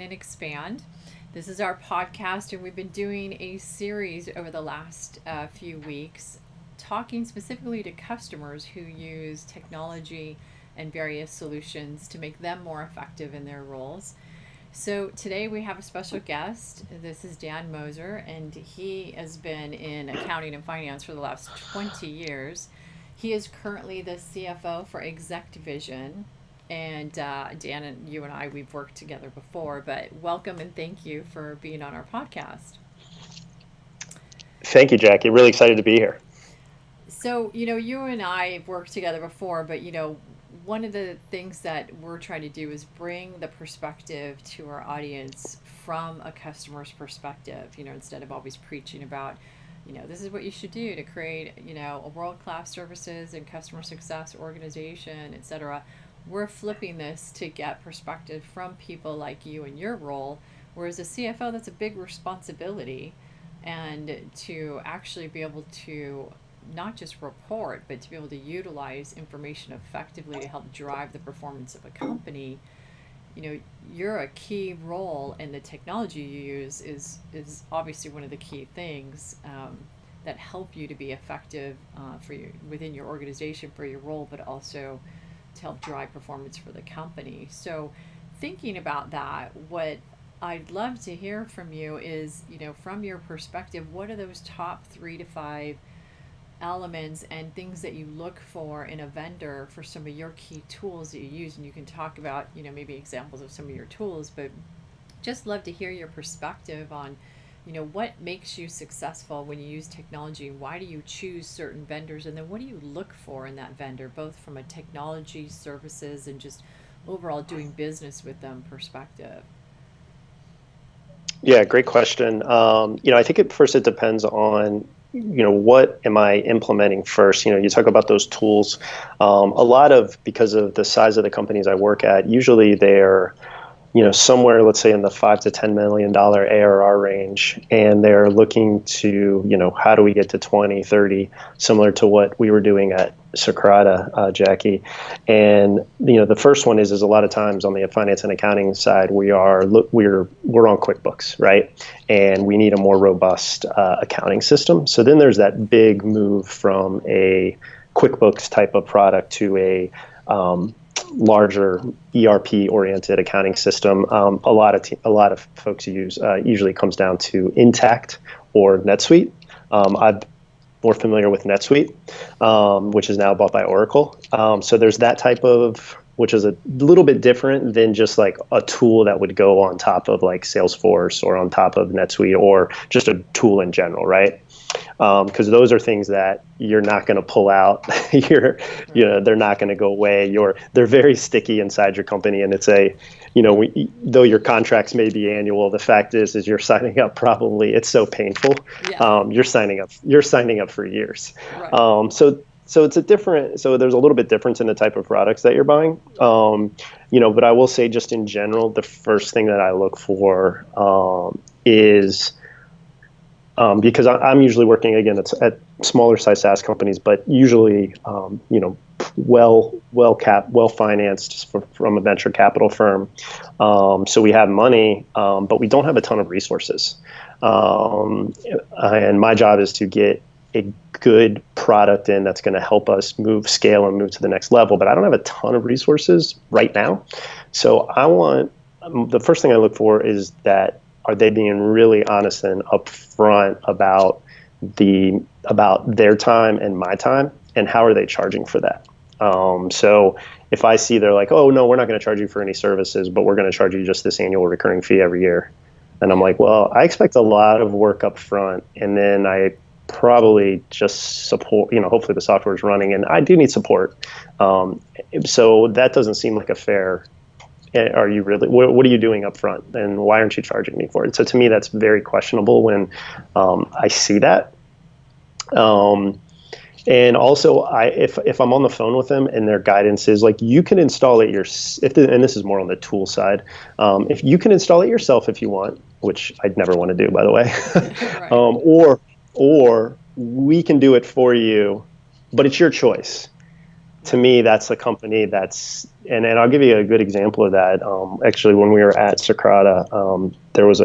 LandNExpand. This is our podcast, and we've been doing a series over the last few weeks talking specifically to customers who use technology and various solutions to make them more effective in their roles. So today we have a special guest. This is Dan Moser, and he has been in accounting and finance for the last 20 years. He is currently the CFO for ExecVision. And Dan and you and I, we've worked together before, but welcome and thank you for being on our podcast. Thank you, Jackie. Really excited to be here. So, you and I have worked together before, but, one of the things that we're trying to do is bring the perspective to our audience from a customer's perspective, instead of always preaching about, this is what you should do to create, a world-class services and customer success organization, et cetera. We're flipping this to get perspective from people like you in your role, whereas a CFO, that's a big responsibility, and to actually be able to not just report, but to be able to utilize information effectively to help drive the performance of a company. You're a key role, and the technology you use is obviously one of the key things that help you to be effective for you within your organization for your role, but also to help drive performance for the company. So thinking about that, what I'd love to hear from you is, from your perspective, what are those top 3 to 5 elements and things that you look for in a vendor for some of your key tools that you use? And you can talk about, maybe examples of some of your tools, but just love to hear your perspective on, what makes you successful when you use technology? Why do you choose certain vendors? And then what do you look for in that vendor, both from a technology, services, and just overall doing business with them perspective? Yeah, great question. I think at first it depends on, what am I implementing first? You talk about those tools. Because of the size of the companies I work at, usually they're somewhere, let's say in the $5 to $10 million ARR range, and they're looking to, how do we get to 20, 30, similar to what we were doing at Socrata, Jackie. And the first one is a lot of times on the finance and accounting side, we're on QuickBooks, right? And we need a more robust accounting system. So then there's that big move from a QuickBooks type of product to a larger ERP-oriented accounting system. A lot of folks use usually comes down to Intact or NetSuite. I'm more familiar with NetSuite, which is now bought by Oracle. So there's that type of, which is a little bit different than just like a tool that would go on top of like Salesforce or on top of NetSuite or just a tool in general, right? Because those are things that you're not going to pull out. They're not going to go away. They're very sticky inside your company, and it's though your contracts may be annual, the fact is you're signing up. Probably it's so painful. Yeah. You're signing up for years. Right. So it's so there's a little bit difference in the type of products that you're buying. But I will say just in general, the first thing that I look for is. Because I'm usually working again at smaller size SaaS companies, but usually well financed from a venture capital firm. So we have money, but we don't have a ton of resources. And my job is to get a good product in that's going to help us scale and move to the next level. But I don't have a ton of resources right now. So the first thing I look for is that. Are they being really honest and upfront about their time and my time, and how are they charging for that? So if I see they're like, oh no, we're not going to charge you for any services, but we're going to charge you just this annual recurring fee every year, and I'm like, well, I expect a lot of work up front, and then I probably just support. Hopefully the software is running, and I do need support. So that doesn't seem like a fair. Are you really? What are you doing up front, and why aren't you charging me for it? So to me, that's very questionable when I see that. And also, if I'm on the phone with them and their guidance is like, you can install it and this is more on the tool side, if you can install it yourself if you want, which I'd never want to do, by the way, Right. or we can do it for you, but it's your choice. to me, that's a company and I'll give you a good example of that. Actually, when we were at Socrata, there was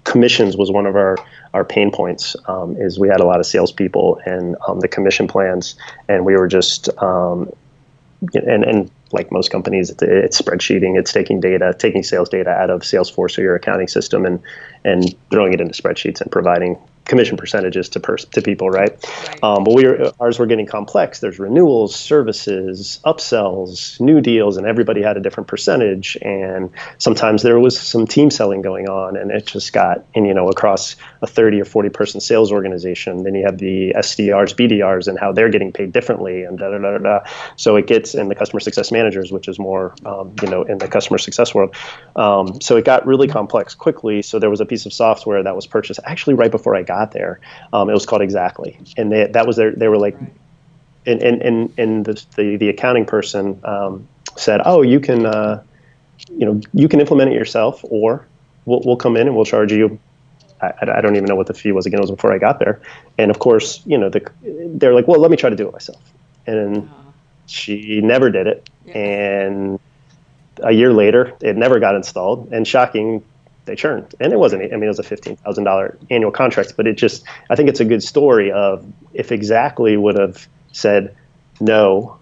commissions was one of our pain points, is we had a lot of salespeople and the commission plans, and we were just, and like most companies, it's spreadsheeting, it's taking sales data out of Salesforce or your accounting system and throwing it into spreadsheets and providing commission percentages to people, right? Right. But ours were getting complex. There's renewals, services, upsells, new deals, and everybody had a different percentage. And sometimes there was some team selling going on, and it just got, and across a 30 or 40 person sales organization, then you have the SDRs, BDRs, and how they're getting paid differently, and da da da da. So it gets in the customer success managers, which is more, in the customer success world. So it got really complex quickly. So there was a piece of software that was purchased actually right before I got there. It was called Exactly, and they were like, Right. and the accounting person said, oh, you can implement it yourself, or we'll come in and we'll charge you. I don't even know what the fee was again. It was before I got there, and of course, they're like, well, let me try to do it myself, and she never did it, Yeah. and a year later, it never got installed, and shocking, they churned. And it wasn't, I mean, it was a $15,000 annual contract, but I think it's a good story of if Exactly would have said no,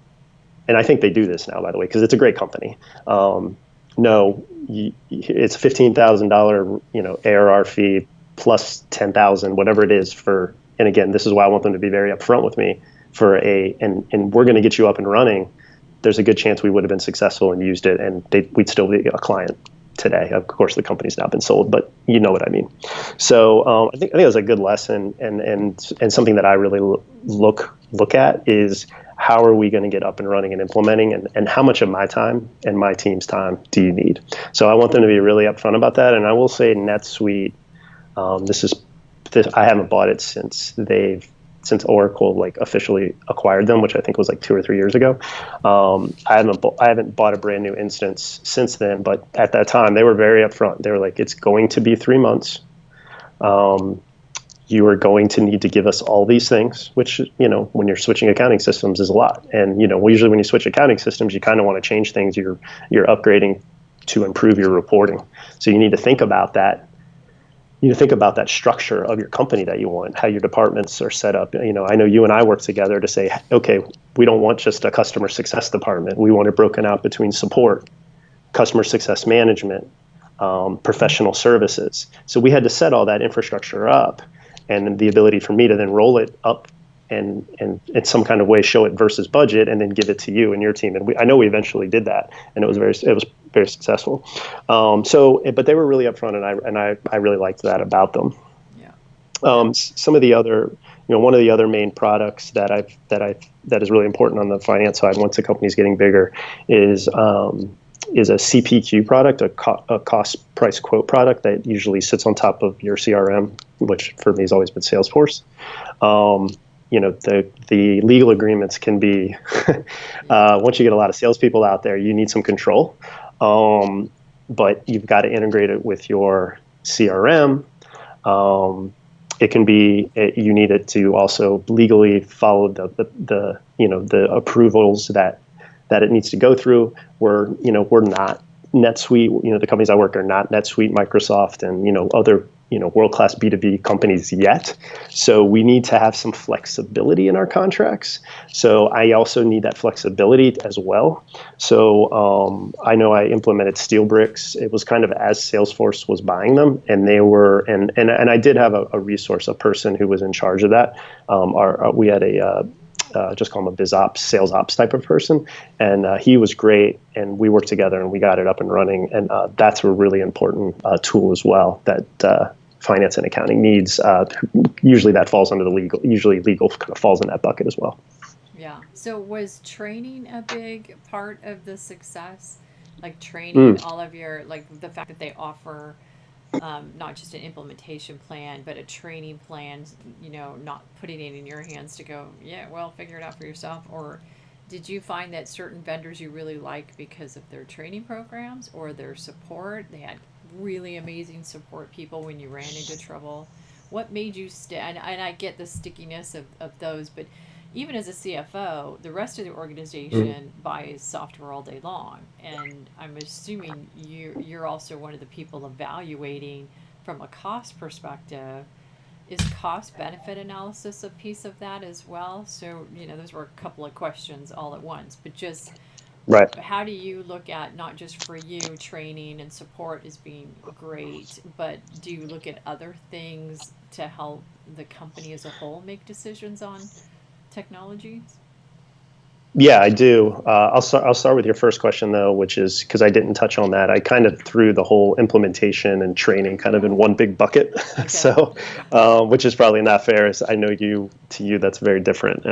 and I think they do this now, by the way, because it's a great company. No, it's $15,000, ARR fee plus 10,000, whatever it is and again, this is why I want them to be very upfront with me and we're going to get you up and running. There's a good chance we would have been successful and used it, and we'd still be a client today. Of course, the company's now been sold, but you know what I mean. So I think it was a good lesson, and something that I really look at is how are we going to get up and running and implementing, and how much of my time and my team's time do you need? So I want them to be really upfront about that. And I will say NetSuite, I haven't bought it since Oracle like officially acquired them, which I think was like 2 or 3 years ago. I haven't bought a brand new instance since then, but at that time they were very upfront. They were like, it's going to be 3 months. You are going to need to give us all these things, which, when you're switching accounting systems is a lot. And, usually when you switch accounting systems, you kind of want to change things you're upgrading to improve your reporting. So you need to think about that. You need to think about that structure of your company that you want, how your departments are set up. I know you and I work together to say, okay, we don't want just a customer success department. We want it broken out between support, customer success management, professional services. So we had to set all that infrastructure up, and the ability for me to then roll it up and in some kind of way show it versus budget, and then give it to you and your team. And I know we eventually did that, and it was very successful. But they were really upfront, and I really liked that about them. Yeah. Some of the other, one of the other main products that is really important on the finance side once the company's getting bigger is a CPQ product, a cost price quote product that usually sits on top of your CRM, which for me has always been Salesforce. The legal agreements can be, once you get a lot of salespeople out there, you need some control. But you've got to integrate it with your CRM. It can be, you need it to also legally follow the approvals that it needs to go through. We're not NetSuite. The companies I work are not NetSuite, Microsoft, and other world-class B2B companies yet. So we need to have some flexibility in our contracts. So I also need that flexibility as well. So I know I implemented SteelBricks. It was kind of as Salesforce was buying them, and they were, and I did have a resource, a person who was in charge of that. We had just call him a biz ops, sales ops type of person. And he was great, and we worked together and we got it up and running. And that's a really important tool as well that finance and accounting needs. Usually that falls under the legal, legal kind of falls in that bucket as well. Yeah. So was training a big part of the success? Like training all of like the fact that they offer not just an implementation plan, but a training plan, not putting it in your hands to go, yeah, well, figure it out for yourself? Or did you find that certain vendors you really like because of their training programs or their support? They had really amazing support people when you ran into trouble. What made you stay? And I get the stickiness of those, but even as a CFO, the rest of the Mm. organization buys software all day long, and I'm assuming you're also one of the people evaluating from a cost perspective. Is cost benefit analysis a piece of that as well? So, those were a couple of questions all at once, but just Right. how do you look at, not just for you, training and support is being great, but do you look at other things to help the company as a whole make decisions on technologies? Yeah, I do. I'll start with your first question though, which is because I didn't touch on that. I kind of threw the whole implementation and training kind of in one big bucket. Okay. So, which is probably not fair. As I know you, that's very different.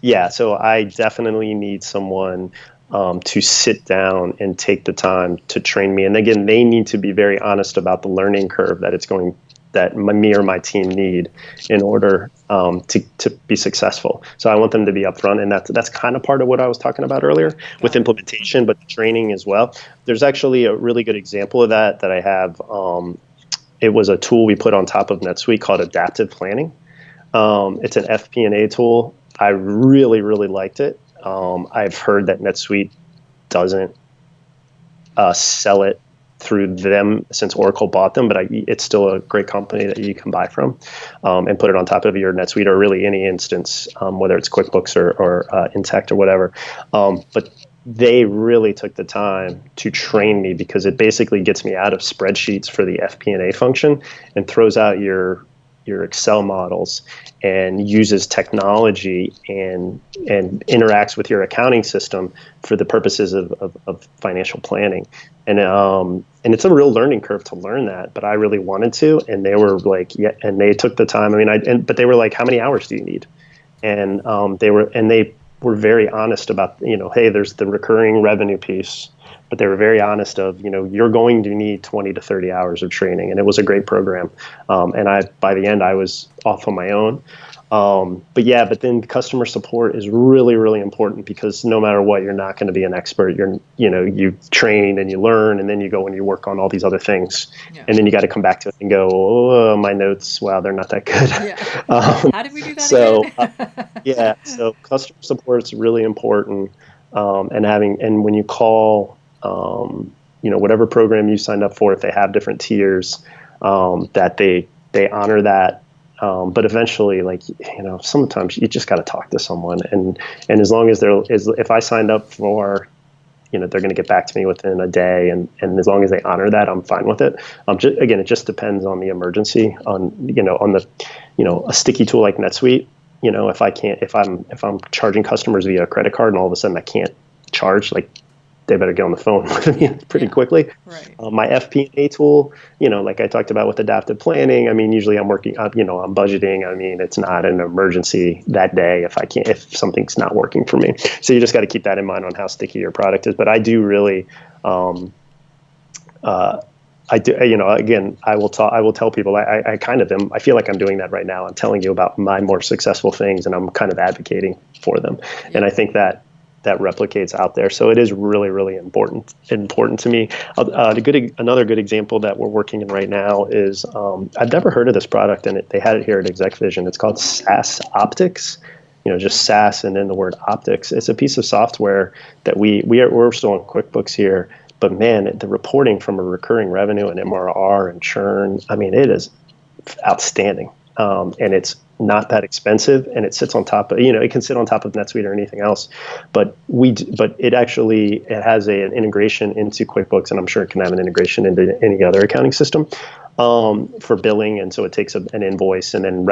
Yeah, so I definitely need someone to sit down and take the time to train me. And again, they need to be very honest about the learning curve that me or my team need in order to be successful. So I want them to be upfront, and that's kind of part of what I was talking about earlier with Got it. implementation, but the training as well. There's actually a really good example of that I have. It was a tool we put on top of NetSuite called Adaptive Planning. It's an FP&A tool. I really, really liked it. I've heard that NetSuite doesn't sell it through them since Oracle bought them, but it's still a great company that you can buy from and put it on top of your NetSuite or really any instance, whether it's QuickBooks or Intacct or whatever. But they really took the time to train me because it basically gets me out of spreadsheets for the FP&A function and throws out your Excel models and uses technology and interacts with your accounting system for the purposes of financial planning. And it's a real learning curve to learn that, but I really wanted to, and they were like, yeah, and they took the time. I mean, but they were like, how many hours do you need? And they were very honest about, hey, there's the recurring revenue piece, but they were very honest of, you're going to need 20 to 30 hours of training. And it was a great program. And by the end, I was off on my own. But then customer support is really, really important because no matter what, you're not going to be an expert. You train and you learn, and then you go and you work on all these other things. Yeah. And then you got to come back to it and go, oh, my notes, wow, they're not that good. Yeah. um, How did we do that again? so, yeah, so customer support is really important. And when you call, whatever program you signed up for, if they have different tiers, that they honor that. But eventually, sometimes you just got to talk to someone, and as long as if I signed up for, they're going to get back to me within a day, and as long as they honor that, I'm fine with it. Again, it just depends on the emergency, on a sticky tool like NetSuite. If I'm charging customers via a credit card, and all of a sudden I can't charge, like, they better get on the phone with me pretty Yeah. quickly. Right. My FP&A tool, like I talked about with adaptive planning, I mean, usually I'm working up, I'm budgeting. I mean, it's not an emergency that day if something's not working for me. So you just got to keep that in mind on how sticky your product is. But I do really, I do, again, I will tell people, I kind of am, I feel like I'm doing that right now. I'm telling you about my more successful things, and I'm kind of advocating for them. Yeah. And I think that replicates out there. So it is really, really important to me. Another good example that we're working in right now is, I've never heard of this product, and they had it here at ExecVision. It's called SaaS Optics. Just SaaS and then the word optics. It's a piece of software that we're still on QuickBooks here, but man, the reporting from a recurring revenue and MRR and churn, I mean, it is outstanding. And it's not that expensive, and it sits on top of, it can sit on top of NetSuite or anything else, but it has an integration into QuickBooks, and I'm sure it can have an integration into any other accounting system for billing. And so it takes an invoice and then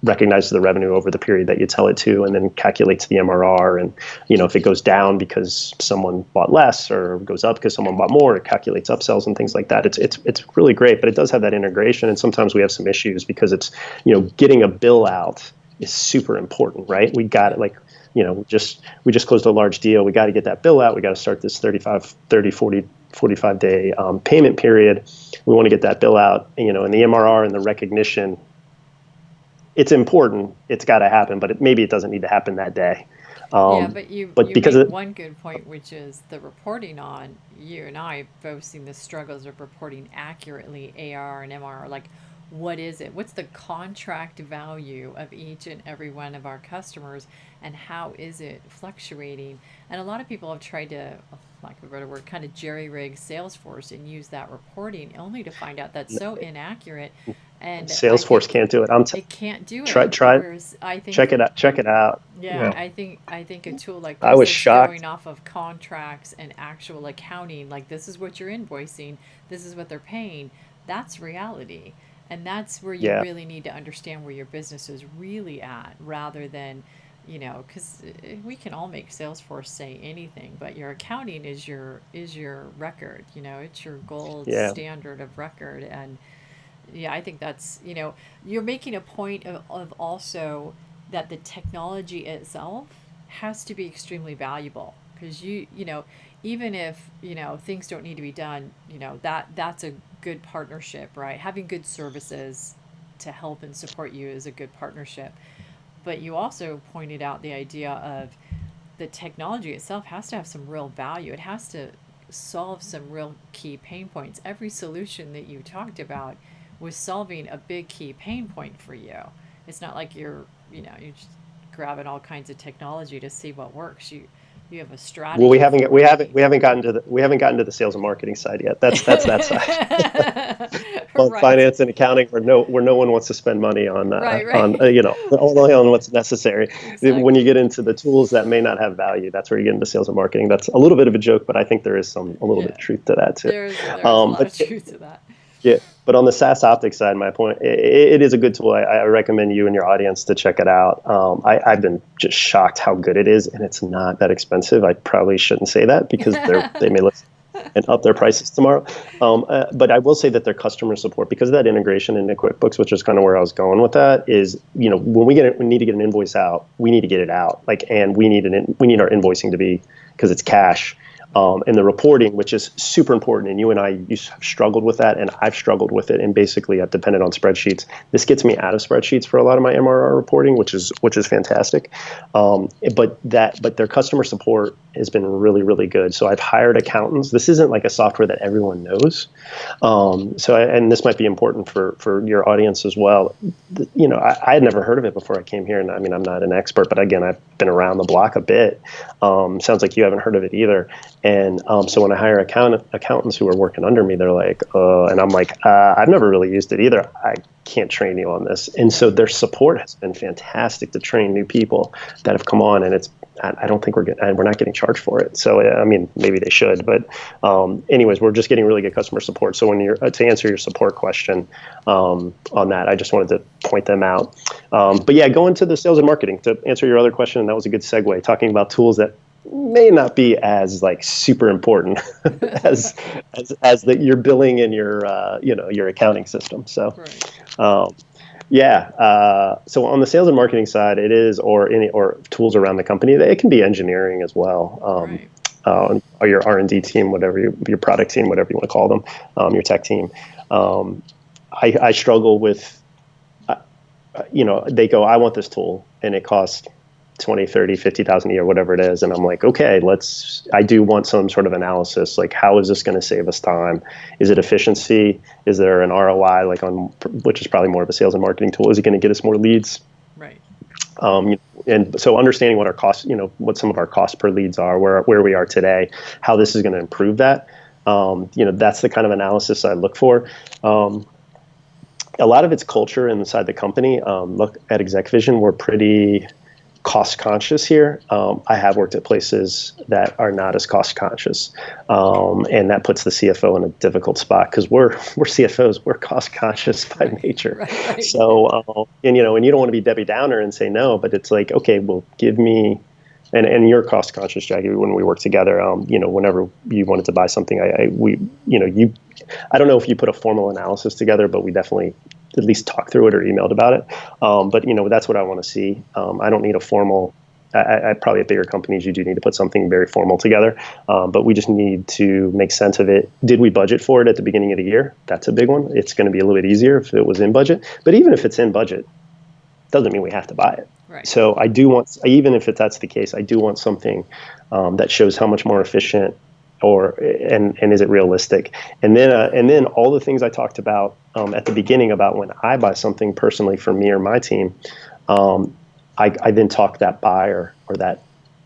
recognizes the revenue over the period that you tell it to, and then calculates the MRR. And if it goes down because someone bought less, or goes up because someone bought more, it calculates upsells and things like that. It's really great, but it does have that integration. And sometimes we have some issues because it's getting a bill out is super important, right? We got it, like we just closed a large deal. We got to get that bill out. We got to start this 45 day payment period. We want to get that bill out, and the MRR and the recognition, it's important. It's got to happen, but maybe it doesn't need to happen that day. Yeah, but you But you because make it, one good point, which is the reporting you and I have both seen the struggles of reporting accurately AR and MR. Like, what is it? What's the contract value of each and every one of our customers, and how is it fluctuating? And a lot of people have tried to, like a better word, kind of jerry rig Salesforce and use that reporting only to find out that's so inaccurate. And I Salesforce think can't do it. it can't do Try it. try Whereas I think, check it out. Check it out. yeah, Yeah, I think a tool like I this was that's shocked. going off of contracts and actual accounting, like this is what you're invoicing, this is what they're paying, that's reality. And that's where you Yeah. really need to understand where your business is really at, rather than, because we can all make Salesforce say anything, but your accounting is your record. It's your gold Yeah. standard of record. And yeah, I think that's, you're making a point of also that the technology itself has to be extremely valuable, because even if, things don't need to be done, that's a good partnership, right? Having good services to help and support you is a good partnership. But you also pointed out the idea of the technology itself has to have some real value. It has to solve some real key pain points. Every solution that you talked about was solving a big key pain point for you. It's not like you're just grabbing all kinds of technology to see what works. You have a Well, strategy for working. we haven't gotten to the sales and marketing side yet. That's that side. On Right. finance and accounting, where no one wants to spend money Right, right. only on what's necessary. When you Exactly. get into the tools that may not have value, that's where you get into sales and marketing. That's a little bit of a joke, but I think there is a little bit Yeah. of truth to that too. There's a lot But of truth to that. yeah, but on the SaaS optics side, my point, it is a good tool. I recommend you and your audience to check it out. I've been just shocked how good it is, and it's not that expensive. I probably shouldn't say that because they may listen and up their prices tomorrow. But I will say that their customer support, because of that integration into QuickBooks, which is kind of where I was going with that, is when we need to get an invoice out, we need to get it out. And we need our invoicing to be, because it's cash. And the reporting, which is super important, and you and I have struggled with that, and I've struggled with it, and basically I've depended on spreadsheets. This gets me out of spreadsheets for a lot of my MRR reporting, which is fantastic. But their customer support has been really, really good. So I've hired accountants. This isn't like a software that everyone knows. And this might be important for your audience as well. I had never heard of it before I came here, and I mean, I'm not an expert, but again, I've been around the block a bit. Sounds like you haven't heard of it either. And so when I hire accountants who are working under me, they're like, and I'm like, I've never really used it either. I can't train you on this. And so their support has been fantastic to train new people that have come on, and I don't think we're not getting charged for it. So I mean, maybe they should, but anyways, we're just getting really good customer support. So to answer your support question on that, I just wanted to point them out. But yeah, going to the sales and marketing to answer your other question, and that was a good segue, talking about tools that may not be as like super important as your billing and your accounting system. So Right. um, yeah. So on the sales and marketing side, it is or tools around the company. It can be engineering as well. Right. Or your R&D team, whatever your product team, whatever you want to call them, your tech team. I struggle with, they go, I want this tool, and it costs 20, 30, 50,000 a year, whatever it is. And I'm like, okay, I do want some sort of analysis. Like, how is this going to save us time? Is it efficiency? Is there an ROI, which is probably more of a sales and marketing tool? Is it going to get us more leads? Right. And so understanding what our costs, what some of our costs per leads are, where we are today, how this is going to improve that. That's the kind of analysis I look for. A lot of it's culture inside the company. Look at ExecVision, we're pretty cost conscious here. I have worked at places that are not as cost conscious, and that puts the CFO in a difficult spot because we're CFOs, we're cost conscious by Right. nature. Right. Right. So and you don't want to be Debbie Downer and say no, but it's like, okay, well, give me. And you're cost conscious, Jackie. When we work together, whenever you wanted to buy something, I don't know if you put a formal analysis together, but we definitely at least talked through it or emailed about it. But that's what I want to see. I don't need a formal. I probably at bigger companies, you do need to put something very formal together. But we just need to make sense of it. Did we budget for it at the beginning of the year? That's a big one. It's going to be a little bit easier if it was in budget. But even if it's in budget, doesn't mean we have to buy it. Right. So I do want, even if that's the case, I do want something that shows how much more efficient and is it realistic? And then all the things I talked about at the beginning about when I buy something personally for me or my team, I then talk that buyer or that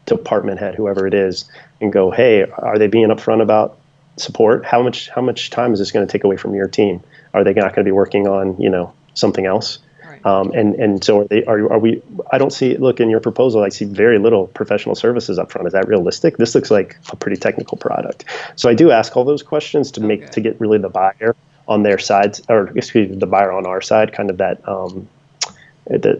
department head, whoever it is, and go, hey, are they being upfront about support? How much time is this going to take away from your team? Are they not going to be working on something else? Right. And so are we? I don't see. Look, in your proposal, I see very little professional services up front. Is that realistic? This looks like a pretty technical product. So I do ask all those questions to get really the buyer on their side, or excuse me, the buyer on our side, kind of that.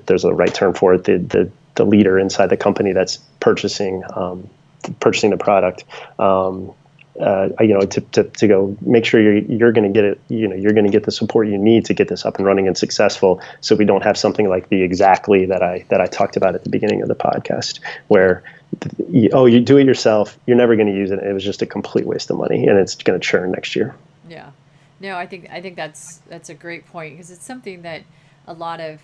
There's a right term for it. The leader inside the company that's purchasing the product. To go make sure you're going to get it, you're going to get the support you need to get this up and running and successful. So we don't have something like the exactly that I talked about at the beginning of the podcast, where you do it yourself, you're never going to use it. It was just a complete waste of money, and it's going to churn next year. Yeah, no, I think that's a great point, because it's something that a lot of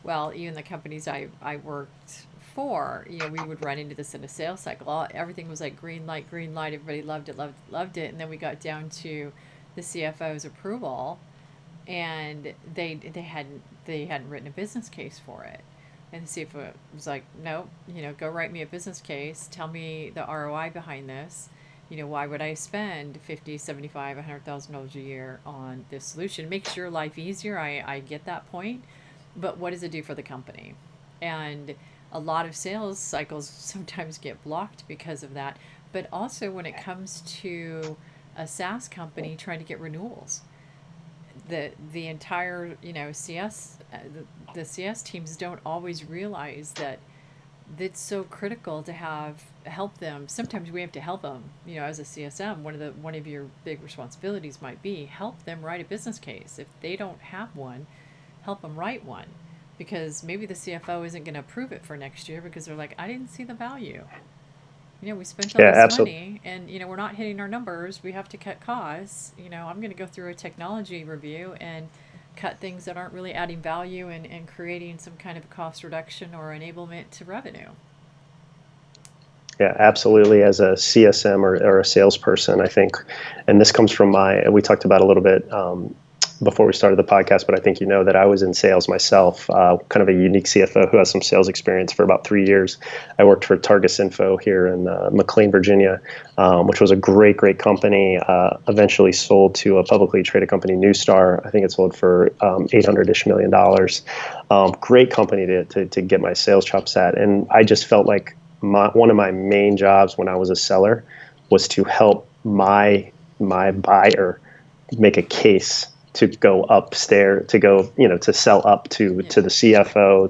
well, even the companies I worked for, we would run into this in a sales cycle. Everything was like green light, everybody loved it, and then we got down to the CFO's approval, and they hadn't written a business case for it. And the CFO was like, no, go write me a business case, tell me the ROI behind this. Why would I spend $50, $75, $100,000 a year on this solution? It makes your life easier. I get that point, but what does it do for the company? And a lot of sales cycles sometimes get blocked because of that. But also when it comes to a SaaS company trying to get renewals, the entire CS the CS teams don't always realize that it's so critical to help them. Sometimes we have to help them. As a CSM, one of your big responsibilities might be help them write a business case. If they don't have one, help them write one, because maybe the CFO isn't going to approve it for next year because they're like, I didn't see the value. We spent all this money, and we're not hitting our numbers. We have to cut costs. I'm going to go through a technology review and cut things that aren't really adding value and creating some kind of cost reduction or enablement to revenue. Yeah, absolutely. As a CSM or a salesperson, I think, and this comes from we talked about a little bit before we started the podcast, but I think that I was in sales myself, kind of a unique CFO who has some sales experience for about 3 years. I worked for Targus Info here in McLean, Virginia, which was a great company, eventually sold to a publicly traded company, Newstar. I think it sold for $800-ish million. Great company to get my sales chops at. And I just felt like one of my main jobs when I was a seller was to help my buyer make a case to go upstairs, to go, to sell up to the CFO,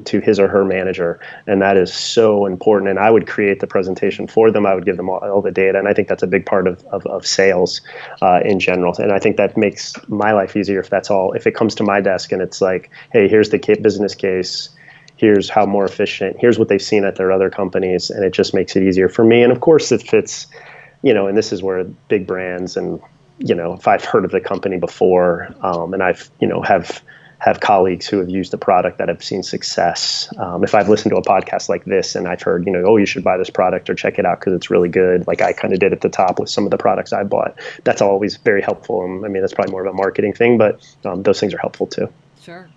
to his or her manager. And that is so important. And I would create the presentation for them. I would give them all the data. And I think that's a big part of sales in general. And I think that makes my life easier if it comes to my desk and it's like, hey, here's the business case. Here's how more efficient. Here's what they've seen at their other companies. And it just makes it easier for me. And of course it fits, and this is where big brands and, if I've heard of the company before, and I've, have colleagues who have used the product that have seen success. If I've listened to a podcast like this and I've heard, you should buy this product or check it out because it's really good, like I kind of did at the top with some of the products I bought, that's always very helpful. I mean, that's probably more of a marketing thing, but those things are helpful too. Sure.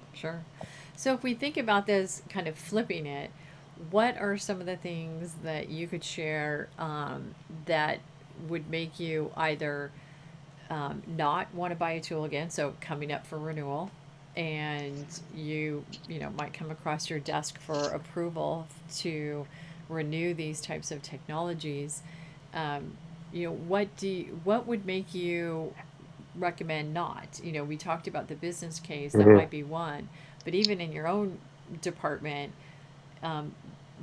So if we think about this, kind of flipping it, what are some of the things that you could share that would make you either not want to buy a tool again, so coming up for renewal, and you might come across your desk for approval to renew these types of technologies? What would make you recommend not? We talked about the business case, that might be one, but even in your own department,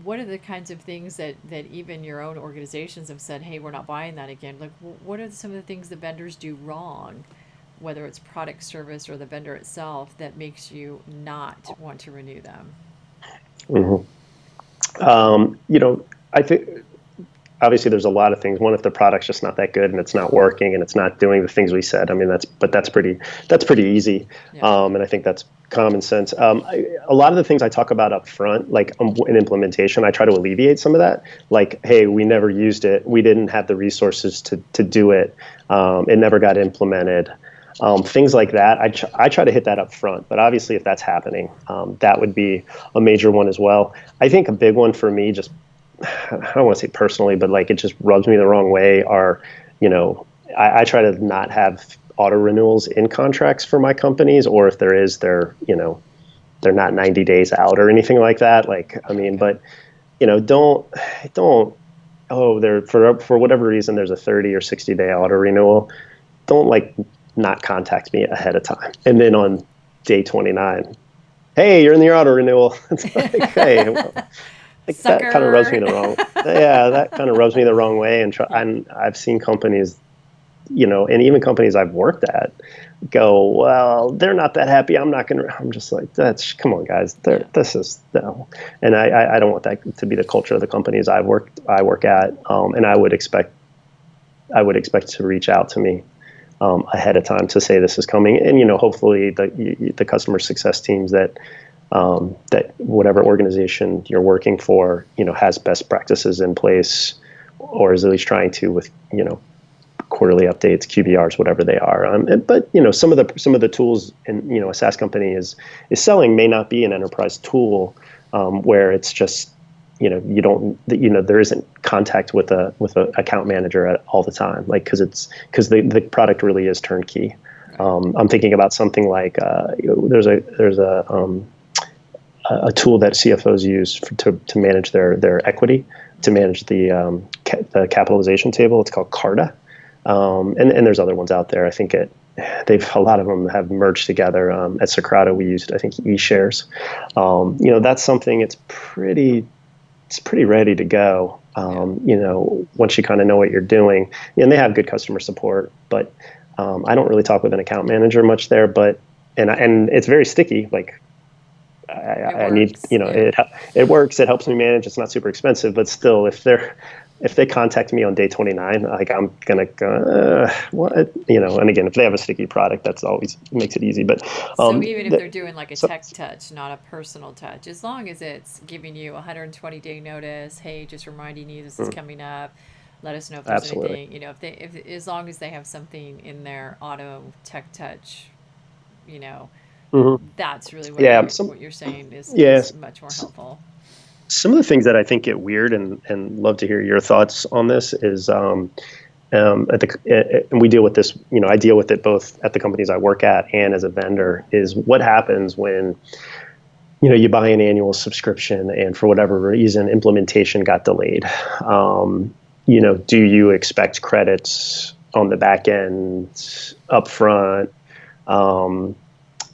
what are the kinds of things that even your own organizations have said, hey, we're not buying that again? Like, what are some of the things the vendors do wrong, whether it's product, service, or the vendor itself, that makes you not want to renew them? I think obviously there's a lot of things. One, if the product's just not that good and it's not working and it's not doing the things we said, I mean, that's pretty easy. Yeah. And I think that's common sense. A lot of the things I talk about up front, like in implementation, I try to alleviate some of that. Like, hey, we never used it. We didn't have the resources to do it. It never got implemented. Things like that. I try to hit that up front. But obviously, if that's happening, that would be a major one as well. I think a big one for me, just I don't want to say personally, but like it just rubs me the wrong way are, you know, I try to not have auto renewals in contracts for my companies, or if there is, they're not 90 days out or anything like that. Like, I mean, Okay. but don't, oh, there for whatever reason, there's a 30 or 60-day auto renewal. Don't like not contact me ahead of time. And then on day 29, hey, you're in the auto renewal. It's like, hey, well, like that kind of rubs me Sucker. the wrong. Yeah, that kind of rubs me the wrong way. Yeah. And I've seen companies, and even companies I've worked at go, well, they're not that happy. I'm not going to, I'm just like, come on, guys. Yeah. This is, no. And I don't want that to be the culture of the companies I work at. And I would expect to reach out to me ahead of time to say this is coming. And, hopefully the customer success teams that whatever organization you're working for, has best practices in place, or is at least trying to with, quarterly updates, QBRs, whatever they are. But some of the tools in a SaaS company is selling may not be an enterprise tool, where it's just you don't there isn't contact with a account manager all the time, like because the product really is turnkey. Right. I'm thinking about something like there's a tool that CFOs use to manage their equity, to manage the capitalization table. It's called Carta. And there's other ones out there. I think a lot of them have merged together. At Socrata, we used, I think, eShares. That's something. It's pretty ready to go. Once you kind of know what you're doing, and they have good customer support. But I don't really talk with an account manager much there. But and it's very sticky. Like I need, Yeah. it works. It helps me manage. It's not super expensive, but still, if they contact me on day 29, like I'm gonna go, what, and again, if they have a sticky product, that's always makes it easy. But So even if they're doing like a so, tech touch, not a personal touch, as long as it's giving you a 120-day notice, hey, just reminding you this is coming up, let us know if there's absolutely. anything, if as long as they have something in their auto tech touch, you know, Hmm. that's really Yeah. what you're saying Yeah. is much more helpful. Some of the things that I think get weird, and love to hear your thoughts on this, is and we deal with this. I deal with it both at the companies I work at and as a vendor. Is what happens when you buy an annual subscription and for whatever reason implementation got delayed. Do you expect credits on the back end upfront?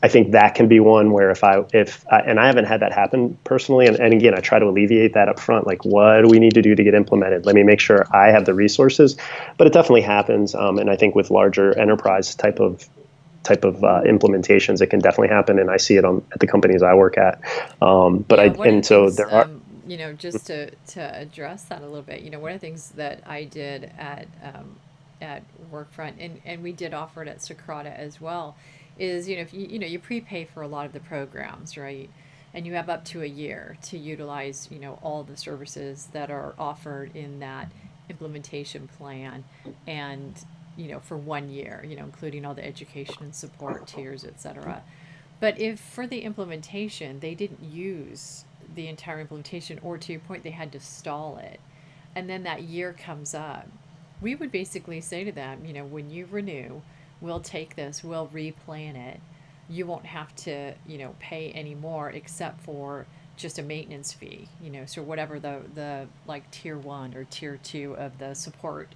I think that can be one where and I haven't had that happen personally. And again, I try to alleviate that up front. Like, what do we need to do to get implemented? Let me make sure I have the resources, but it definitely happens. And I think with larger enterprise type of implementations, it can definitely happen. And I see it at the companies I work at. Yeah, one of the And so things, there are. just to address that a little bit, one of the things that I did at Workfront, and we did offer it at Socrata as well, is if you prepay for a lot of the programs, right? And you have up to a year to utilize all the services that are offered in that implementation plan, and for 1 year, including all the education and support tiers, etc. But if for the implementation they didn't use the entire implementation, or to your point, they had to stall it, and then that year comes up, we would basically say to them, when you renew, we'll take this, we'll replan it. You won't have to, pay any more except for just a maintenance fee, so whatever the like tier one or tier two of the support,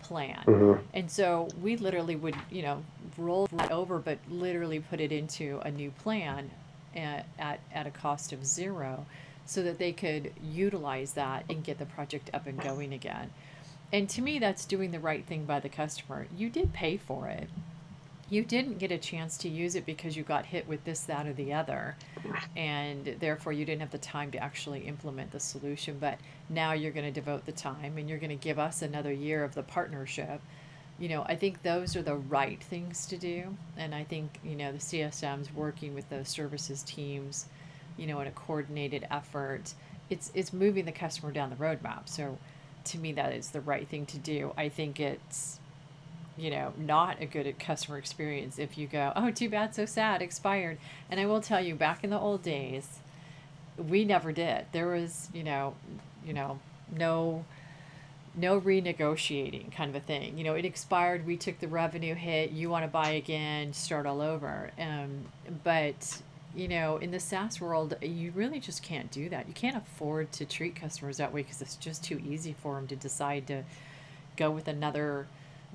plan. Mhm. And so we literally would, roll that over, but literally put it into a new plan at a cost of zero, so that they could utilize that and get the project up and going again. And to me, that's doing the right thing by the customer. You did pay for it. You didn't get a chance to use it because you got hit with this, that, or the other, and therefore you didn't have the time to actually implement the solution. But now you're going to devote the time, and you're going to give us another year of the partnership. I think those are the right things to do. And I think, the CSMs working with those services teams, in a coordinated effort, it's moving the customer down the roadmap. So to me, that is the right thing to do. I think it's, not a good customer experience if you go, oh, too bad, so sad, expired. And I will tell you, back in the old days, we never did. There was, no renegotiating kind of a thing. It expired. We took the revenue hit. You want to buy again, start all over. But in the SaaS world, you really just can't do that. You can't afford to treat customers that way because it's just too easy for them to decide to go with another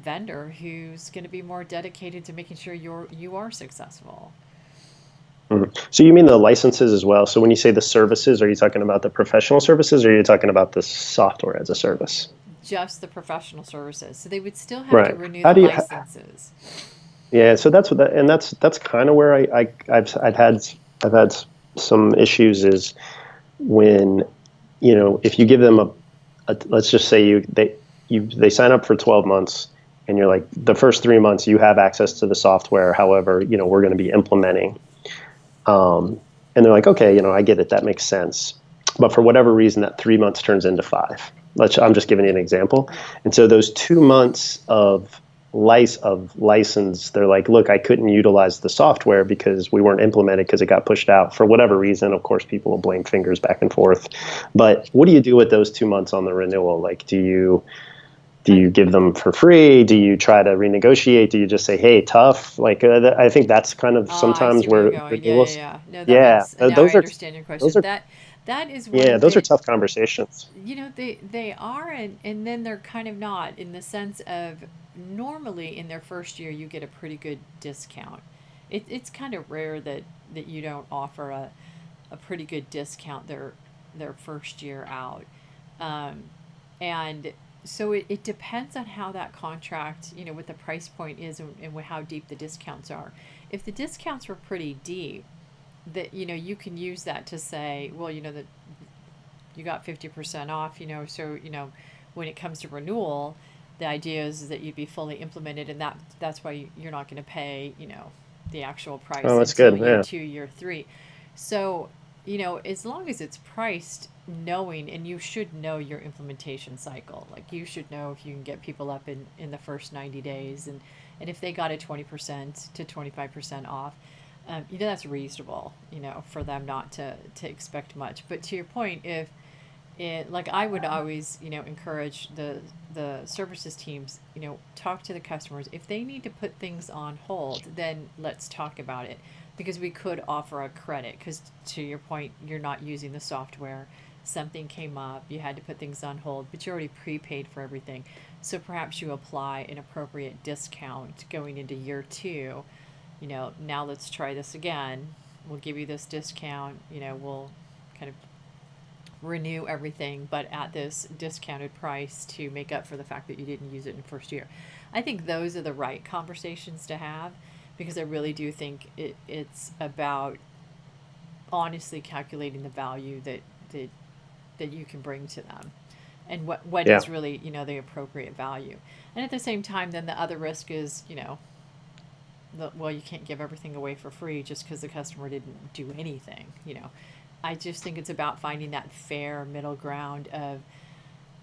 vendor who's going to be more dedicated to making sure you are successful. Mhm. So you mean the licenses as well? So when you say the services, are you talking about the professional services, or are you talking about the software as a service? Just the professional services. So they would still have to Right. renew How the do you? licenses. Yeah. So that's what that, and that's kind of where I've had some issues is when, if you give them let's just say they sign up for 12 months, and you're like, the first 3 months you have access to the software. However, we're going to be implementing. And they're like, okay, I get it. That makes sense. But for whatever reason, that 3 months turns into 5. I'm just giving you an example. Yeah. And so those 2 months of license, they're like, look, I couldn't utilize the software because we weren't implemented because it got pushed out for whatever reason. Of course, people will blame fingers back and forth. Right. But what do you do with those 2 months on the renewal? Like, do you give them for free? Do you try to renegotiate? Do you just say, hey, tough? Like, I think that's kind of I see sometimes where you're where going. Yeah, yeah, renewals. yeah. No, that Yeah, makes. Now I those are understand your those question. are That is one yeah, of those are the. tough conversations. They are, and then they're kind of not, in the sense of, normally in their first year you get a pretty good discount. It's kind of rare that you don't offer a pretty good discount their first year out. Um, and so it depends on how that contract, what the price point is, and how deep the discounts are. If the discounts were pretty deep, that you can use that to say, well, that you got 50% off, so when it comes to renewal, the idea is that you'd be fully implemented, and that's why you're not going to pay, the actual price Oh, that's until good. year Yeah. 2, year 3. So, as long as it's priced, knowing, and you should know your implementation cycle. Like, you should know if you can get people up in the first 90 days, and if they got a 20% to 25% off, that's reasonable, for them not to expect much. But to your point, if like, I would always, encourage the services teams, talk to the customers. If they need to put things on hold, then let's talk about it, because we could offer a credit. Because to your point, you're not using the software. Something came up, you had to put things on hold, but you already prepaid for everything. So perhaps you apply an appropriate discount going into year 2. Now let's try this again. We'll give you this discount. We'll kind of renew everything, but at this discounted price to make up for the fact that you didn't use it in first year. I think those are the right conversations to have, because I really do think it's about honestly calculating the value that you can bring to them, and what Yeah. is really, the appropriate value. And at the same time, then the other risk is, well, you can't give everything away for free just because the customer didn't do anything. I just think it's about finding that fair middle ground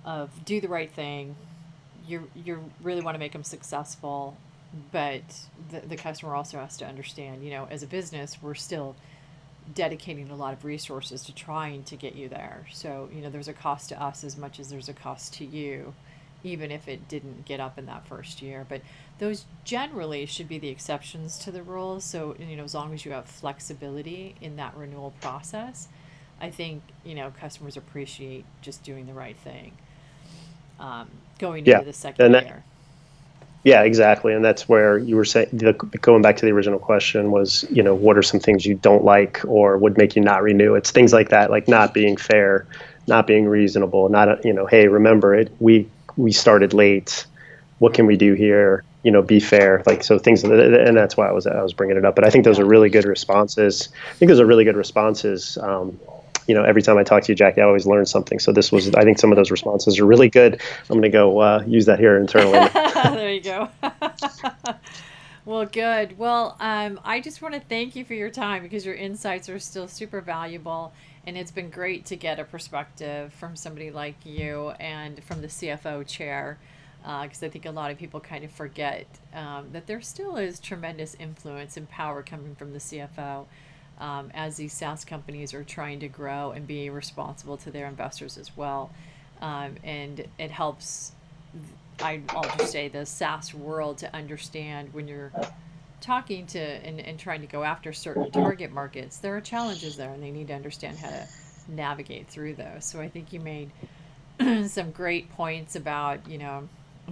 of do the right thing. You really want to make them successful, but the customer also has to understand. As a business, we're still dedicating a lot of resources to trying to get you there. So there's a cost to us as much as there's a cost to you, even if it didn't get up in that first year. But those generally should be the exceptions to the rules. So, as long as you have flexibility in that renewal process, I think, customers appreciate just doing the right thing, going Yeah. into the second And that, year. yeah, exactly. And that's where you were saying, going back to the original question was, what are some things you don't like or would make you not renew? It's things like that, like not being fair, not being reasonable, not, hey, remember it. We started late. What can Right. we do here? Be fair. Like, so things, and that's why I was bringing it up. But I think those Yeah. are really good responses. I think those are really good responses. every time I talk to you, Jackie, I always learn something. So I think some of those responses are really good. I'm going to go use that here internally. There you go. Well, good. Well, I just want to thank you for your time because your insights are still super valuable. And it's been great to get a perspective from somebody like you and from the CFO chair. Because I think a lot of people kind of forget that there still is tremendous influence and power coming from the CFO as these SaaS companies are trying to grow and be responsible to their investors as well. And it helps, I'll just say, the SaaS world to understand when you're talking to and trying to go after certain target markets, there are challenges there and they need to understand how to navigate through those. So I think you made some great points about,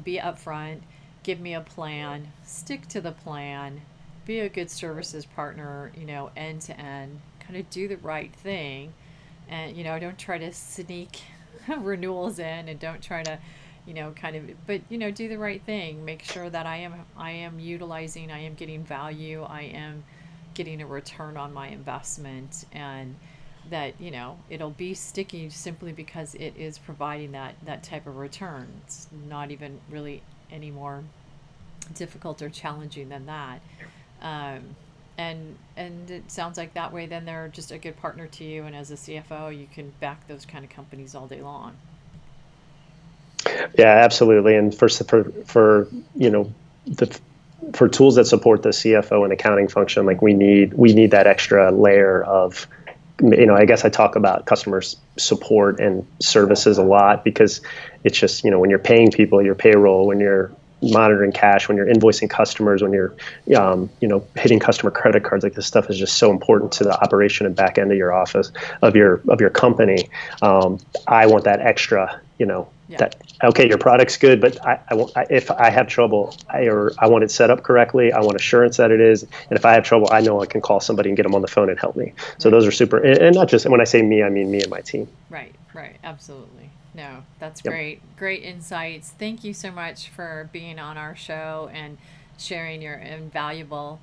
be upfront, give me a plan, stick to the plan, be a good services partner, end to end, kind of do the right thing. And, don't try to sneak renewals in and don't try to, kind of, but, do the right thing. Make sure that I am utilizing, I am getting value, I am getting a return on my investment, and that it'll be sticky simply because it is providing that type of return. It's not even really any more difficult or challenging than that. And it sounds like that way then they're just a good partner to you, and as a CFO you can back those kind of companies all day long. Yeah, absolutely. And for tools that support the CFO and accounting function, like we need that extra layer of, I guess I talk about customer support and services a lot because it's just, when you're paying people, your payroll, when you're monitoring cash, when you're invoicing customers, when you're, hitting customer credit cards, like this stuff is just so important to the operation and back end of your office, of your company. I want that extra, that, okay, your product's good, but if I have trouble, I want it set up correctly. I want assurance that it is. And if I have trouble, I know I can call somebody and get them on the phone and help me. So Right. those are super, and not just, when I say me, I mean me and my team. Right, absolutely. No, that's Yep. great. Great insights. Thank you so much for being on our show and sharing your invaluable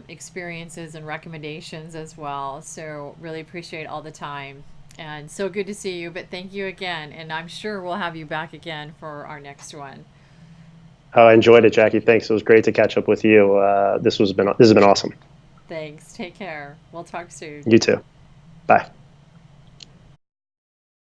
experiences and recommendations as well. So, really appreciate all the time. And so good to see you, but thank you again. And I'm sure we'll have you back again for our next one. I enjoyed it, Jackie. Thanks. It was great to catch up with you. This has been awesome. Thanks. Take care. We'll talk soon. You too. Bye.